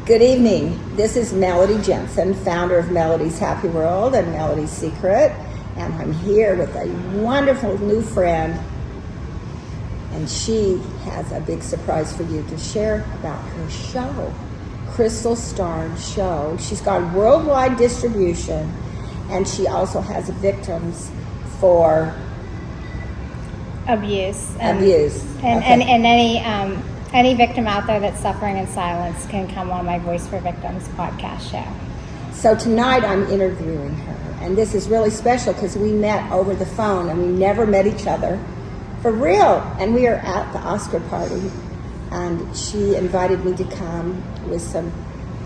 Good evening. This is Melody Jensen, founder of Melody's Happy World and Melody's Secret. And I'm here with a wonderful new friend. And she has a big surprise for you to share about her show, Crystal Starnes Show. She's got worldwide distribution, and she also has victims for abuse. And any victim out there that's suffering in silence can come on my Voice for Victims podcast show. So tonight I'm interviewing her, and this is really special because we met over the phone and we never met each other for real. And we are at the Oscar party, and she invited me to come with some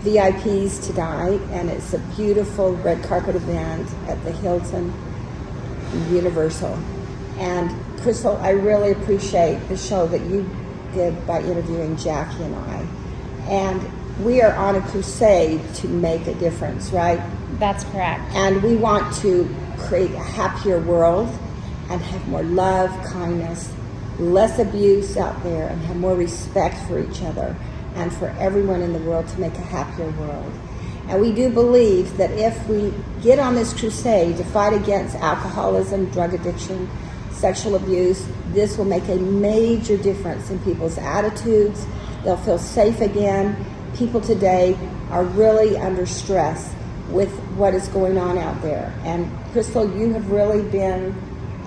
VIPs tonight, and it's a beautiful red carpet event at the Hilton Universal. And Crystal, I really appreciate the show that you did by interviewing Jackie and I. And we are on a crusade to make a difference, right? That's correct. And we want to create a happier world and have more love, kindness, less abuse out there, and have more respect for each other and for everyone in the world to make a happier world. And we do believe that if we get on this crusade to fight against alcoholism, drug addiction, sexual abuse, this will make a major difference in people's attitudes. They'll feel safe again. People today are really under stress with what is going on out there. And Crystal, you have really been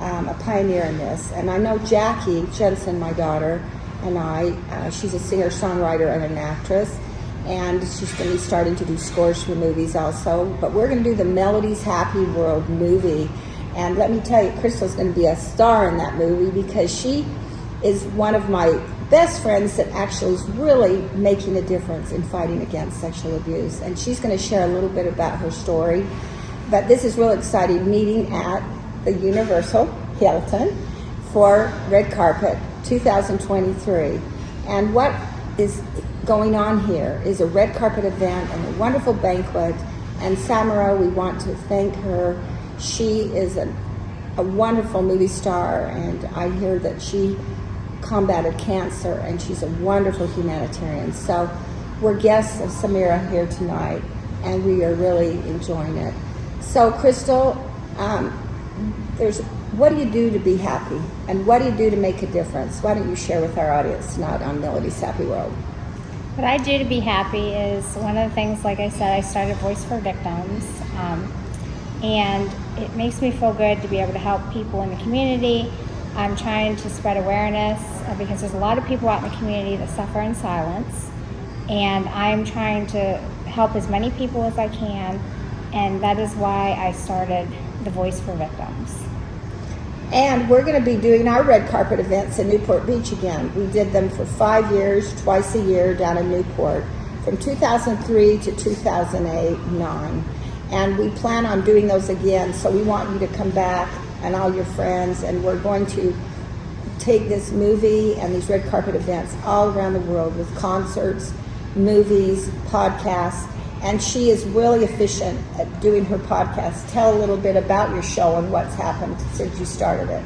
a pioneer in this. And I know Jackie Jensen, my daughter, and she's a singer-songwriter and an actress, and she's going to be starting to do scores for movies also. But we're going to do the Melody's Happy World movie. And let me tell you, Crystal's going to be a star in that movie because she is one of my best friends that actually is really making a difference in fighting against sexual abuse. And she's going to share a little bit about her story. But this is really exciting, meeting at the Universal Hilton for Red Carpet 2023. And what is going on here is a red carpet event and a wonderful banquet. And Samara, we want to thank her. She is a wonderful movie star, and I hear that she combated cancer, and she's a wonderful humanitarian. So we're guests of Samira here tonight, and we are really enjoying it. So Crystal, what do you do to be happy, and what do you do to make a difference? Why don't you share with our audience tonight on Melody's Happy World? What I do to be happy is one of the things, like I said, I started Voice for Victims. And it makes me feel good to be able to help people in the community. I'm trying to spread awareness because there's a lot of people out in the community that suffer in silence. And I'm trying to help as many people as I can. And that is why I started the Voice for Victims. And we're going to be doing our red carpet events in Newport Beach again. We did them for 5 years, twice a year down in Newport, from 2003 to 2008-09. And we plan on doing those again, so we want you to come back and all your friends, and we're going to take this movie and these red carpet events all around the world with concerts, movies, podcasts, and she is really efficient at doing her podcast. Tell a little bit about your show and what's happened since you started it.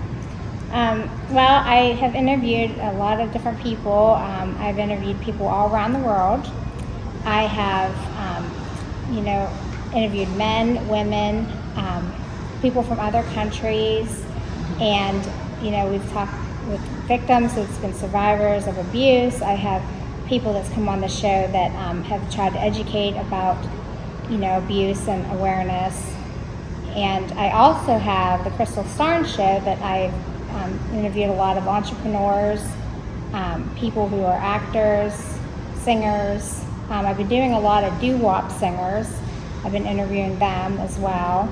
Well, I have interviewed a lot of different people. I've interviewed people all around the world. I have, interviewed men, women, people from other countries, and we've talked with victims that's been survivors of abuse. I have people that's come on the show that have tried to educate about abuse and awareness. And I also have the Crystal Starnes show that I've interviewed a lot of entrepreneurs, people who are actors, singers. I've been doing a lot of doo-wop singers. I've been interviewing them as well.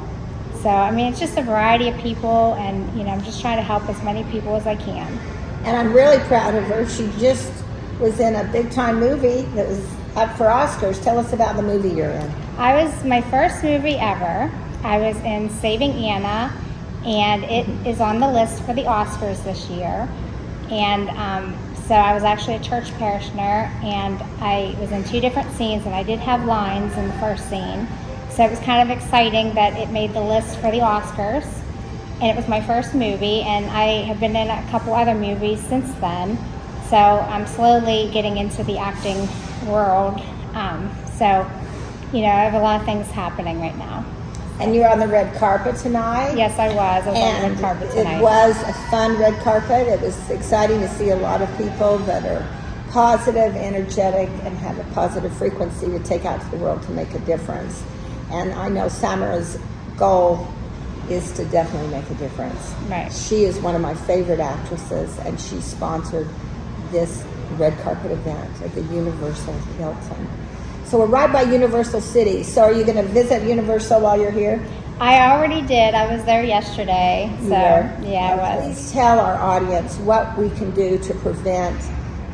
So, it's just a variety of people, and, I'm just trying to help as many people as I can. And I'm really proud of her. She just was in a big-time movie that was up for Oscars. Tell us about the movie you're in. I was my first movie ever. I was in Saving Anna, and it is on the list for the Oscars this year. And so I was actually a church parishioner, and I was in 2 different scenes, and I did have lines in the first scene. So it was kind of exciting that it made the list for the Oscars. And it was my first movie, and I have been in a couple other movies since then. So I'm slowly getting into the acting world So, you know, I have a lot of things happening right now. And you're on the red carpet tonight. Yes, I was. I was on the And red carpet tonight. it was a fun red carpet. It was exciting to see a lot of people that are positive, energetic, and have a positive frequency to take out to the world to make a difference. And I know Samara's goal is to definitely make a difference. Right. She is one of my favorite actresses, and she sponsored this red carpet event at the Universal Hilton. So we're right by Universal City. So are you going to visit Universal while you're here? I already did. I was there yesterday. So, yeah, I was. Please tell our audience what we can do to prevent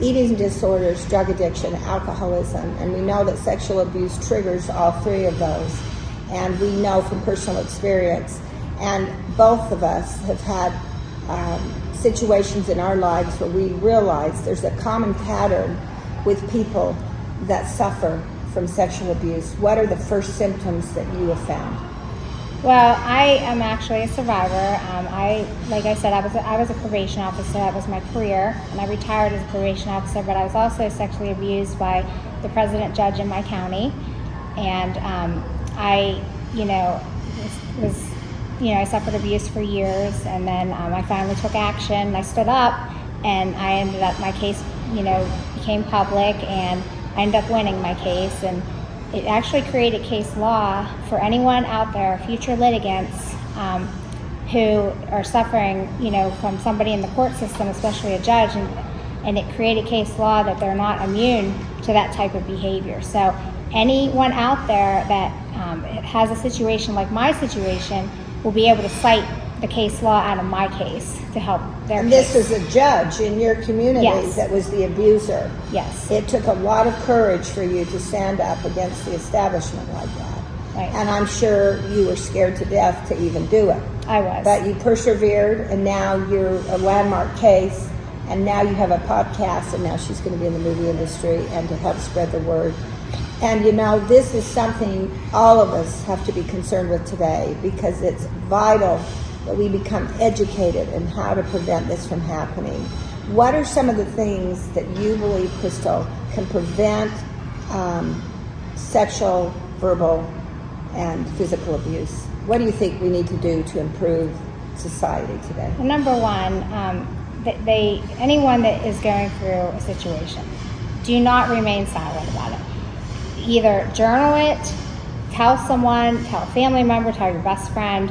eating disorders, drug addiction, alcoholism, and we know that sexual abuse triggers all three of those, and we know from personal experience, and both of us have had situations in our lives where we realize there's a common pattern with people that suffer from sexual abuse. What are the first symptoms that you have found? Well, I am actually a survivor. Like I said, I was a probation officer. That was my career, and I retired as a probation officer. But I was also sexually abused by the president judge in my county, and I suffered abuse for years, and then I finally took action. I stood up, and I ended up my case, became public, and I ended up winning my case, and it actually created case law for anyone out there, future litigants, who are suffering, from somebody in the court system, especially a judge, and it created case law that they're not immune to that type of behavior. So anyone out there that has a situation like my situation will be able to cite the case law out of my case to help their And case. this is a judge in your community Yes. that was the abuser. Yes. It took a lot of courage for you to stand up against the establishment like that. Right. And I'm sure you were scared to death to even do it. I was. But you persevered, and now you're a landmark case, and now you have a podcast, and now she's going to be in the movie industry and to help spread the word. And this is something all of us have to be concerned with today, because it's vital that we become educated in how to prevent this from happening. What are some of the things that you believe, Crystal, can prevent sexual, verbal, and physical abuse? What do you think we need to do to improve society today? Well, number one, anyone that is going through a situation, do not remain silent about it. Either journal it, tell someone, tell a family member, tell your best friend.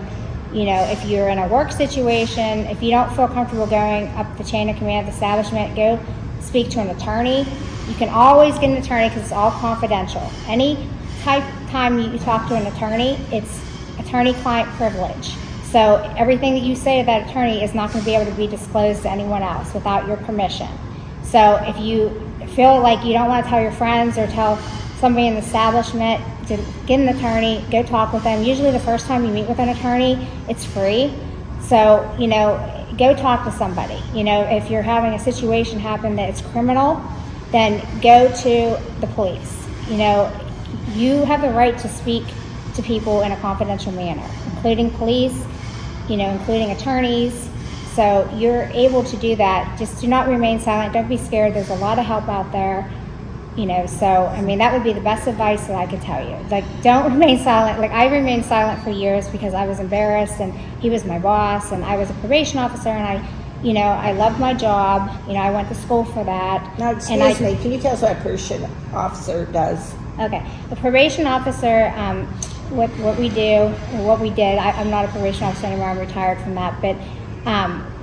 If you're in a work situation, if you don't feel comfortable going up the chain of command of the establishment, go speak to an attorney. You can always get an attorney because it's all confidential. Any time you talk to an attorney, it's attorney-client privilege. So everything that you say to that attorney is not going to be able to be disclosed to anyone else without your permission. So if you feel like you don't want to tell your friends or tell somebody in the establishment to get an attorney, go talk with them. Usually the first time you meet with an attorney, it's free. So, go talk to somebody. If you're having a situation happen that it's criminal, then go to the police. You have the right to speak to people in a confidential manner, including police, including attorneys. So you're able to do that. Just do not remain silent. Don't be scared. There's a lot of help out there. That would be the best advice that I could tell you. Don't remain silent. I remained silent for years because I was embarrassed, and he was my boss, and I was a probation officer, and I loved my job. I went to school for that. Now, excuse me, can you tell us what a probation officer does? Okay. The probation officer, what we do, or what we did, I'm not a probation officer anymore, I'm retired from that, but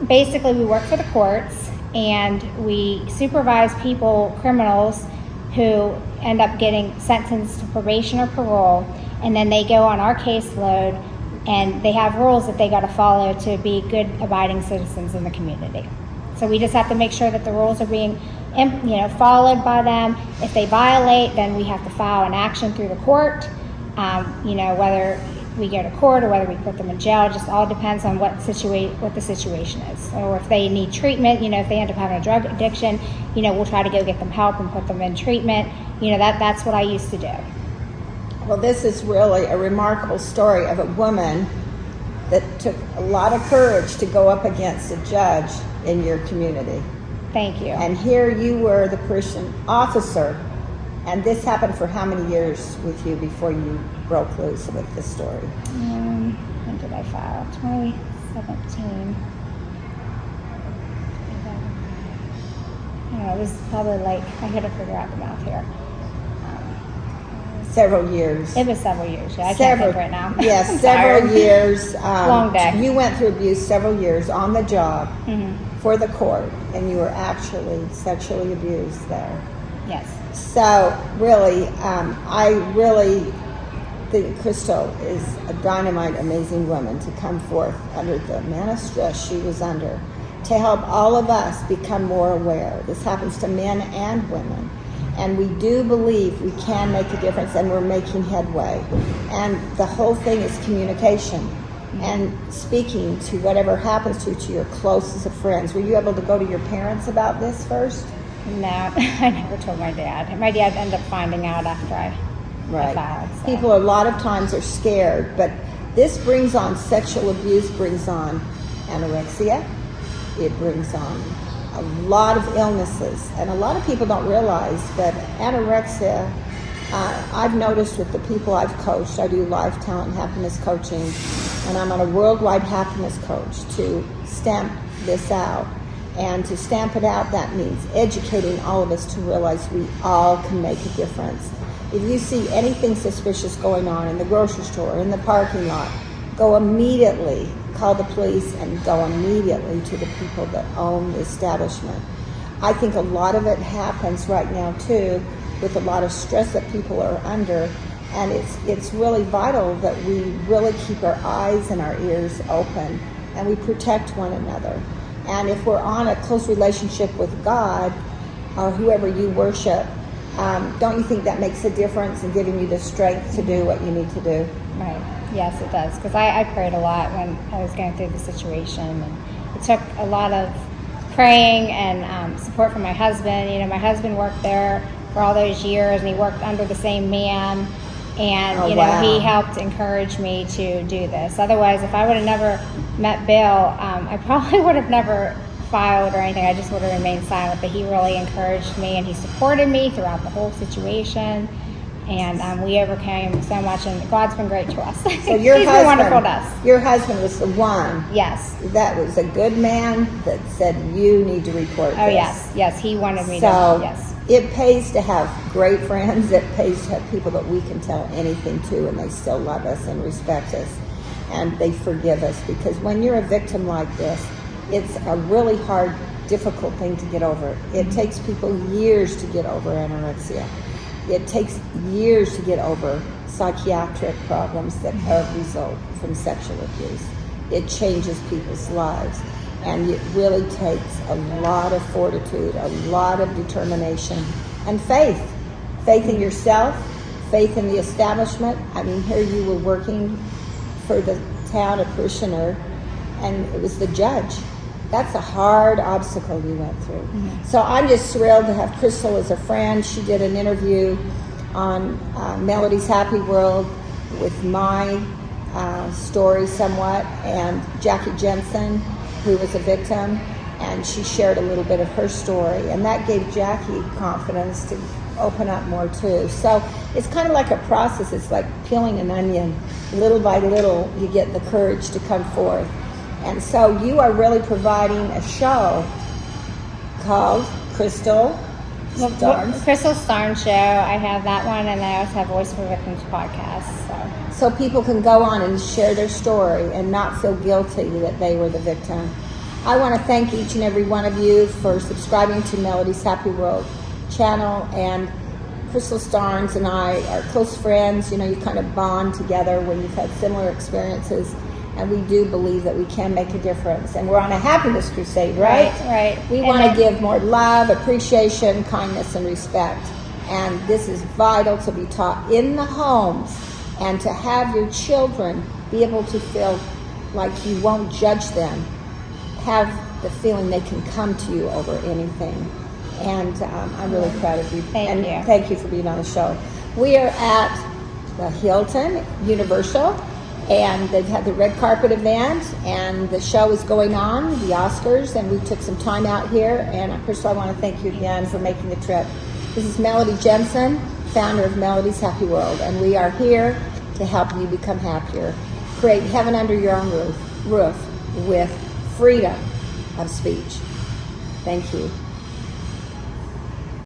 basically we work for the courts, and we supervise people, criminals, who end up getting sentenced to probation or parole, and then they go on our caseload, and they have rules that they got to follow to be good, abiding citizens in the community. So we just have to make sure that the rules are being, followed by them. If they violate, then we have to file an action through the court. Whether we go to court or whether we put them in jail, it just all depends on what the situation is. Or if they need treatment, if they end up having a drug addiction, we'll try to go get them help and put them in treatment. That's what I used to do. Well, this is really a remarkable story of a woman that took a lot of courage to go up against a judge in your community. Thank you. And here you were the Christian officer And this happened for how many years with you before you broke loose with the story? When did I file? 2017. I don't know, it was probably like, I gotta figure out the math here. Several years. It was several years, yeah. I can't think right now. Yes, I'm several tired. years. Long day. You went through abuse several years on the job Mhm. for the court, and you were actually sexually abused there. Yes. So really, I really think Crystal is a dynamite, amazing woman to come forth under the amount of stress she was under, to help all of us become more aware. This happens to men and women. And we do believe we can make a difference, and we're making headway. And the whole thing is communication and speaking to whatever happens to your closest of friends. Were you able to go to your parents about this first? No, I never told my dad. My dad ended up finding out after I filed. So. People a lot of times are scared, but this brings on sexual abuse, brings on anorexia, it brings on a lot of illnesses, and a lot of people don't realize that anorexia, I've noticed with the people I've coached, I do life talent and happiness coaching, and I'm on a worldwide happiness coach to stamp this out. And to stamp it out, that means educating all of us to realize we all can make a difference. If you see anything suspicious going on in the grocery store, in the parking lot, go immediately, call the police, and go immediately to the people that own the establishment. I think a lot of it happens right now too, with a lot of stress that people are under, and it's really vital that we really keep our eyes and our ears open, and we protect one another. And if we're on a close relationship with God or whoever you worship, don't you think that makes a difference in giving you the strength to do what you need to do? Right. Yes, it does. Because I prayed a lot when I was going through the situation. And it took a lot of praying and support from my husband. You know, my husband worked there for all those years, and he worked under the same man. And, he helped encourage me to do this. Otherwise, if I would have never met Bill, I probably would have never filed or anything. I just would have remained silent. But he really encouraged me, and he supported me throughout the whole situation. And we overcame so much, and God's been great to us. So your He's been wonderful to us. Your husband was the one. Yes. That was a good man that said, you need to report Oh, this. yes. He wanted me to. Yes. It pays to have great friends. It pays to have people that we can tell anything to, and they still love us and respect us, and they forgive us. Because when you're a victim like this, it's a really hard, difficult thing to get over. It takes people years to get over anorexia. It takes years to get over psychiatric problems that result from sexual abuse. It changes people's lives. And it really takes a lot of fortitude, a lot of determination, and faith. Faith in yourself, faith in the establishment. I mean, here you were working for the town, a parishioner, and it was the judge. That's a hard obstacle you went through. Mm-hmm. So I'm just thrilled to have Crystal as a friend. She did an interview on Melody's Happy World with my story somewhat, and Jackie Jensen, who was a victim, and she shared a little bit of her story, and that gave Jackie confidence to open up more too. So it's kind of like a process. It's like peeling an onion. Little by little, you get the courage to come forth. And so you are really providing a show called Crystal Starnes. Crystal Starnes Show. I have that one, and I also have Voice for Victims podcast. So people can go on and share their story and not feel guilty that they were the victim. I want to thank each and every one of you for subscribing to Melody's Happy World channel. And Crystal Starnes and I are close friends. You know, you kind of bond together when you've had similar experiences. And we do believe that we can make a difference. And we're on a happiness crusade, right? Right. We want to give more love, appreciation, kindness, and respect. And this is vital to be taught in the homes, and to have your children be able to feel like you won't judge them, have the feeling they can come to you over anything. And I'm really proud of you. Thank you. Thank you for being on the show. We are at the Hilton Universal, and they've had the red carpet event, and the show is going on, the Oscars, and we took some time out here. And Crystal, I want to thank you again for making the trip. This is Melody Jensen, founder of Melody's Happy World, and we are here to help you become happier. Create heaven under your own roof with freedom of speech. Thank you.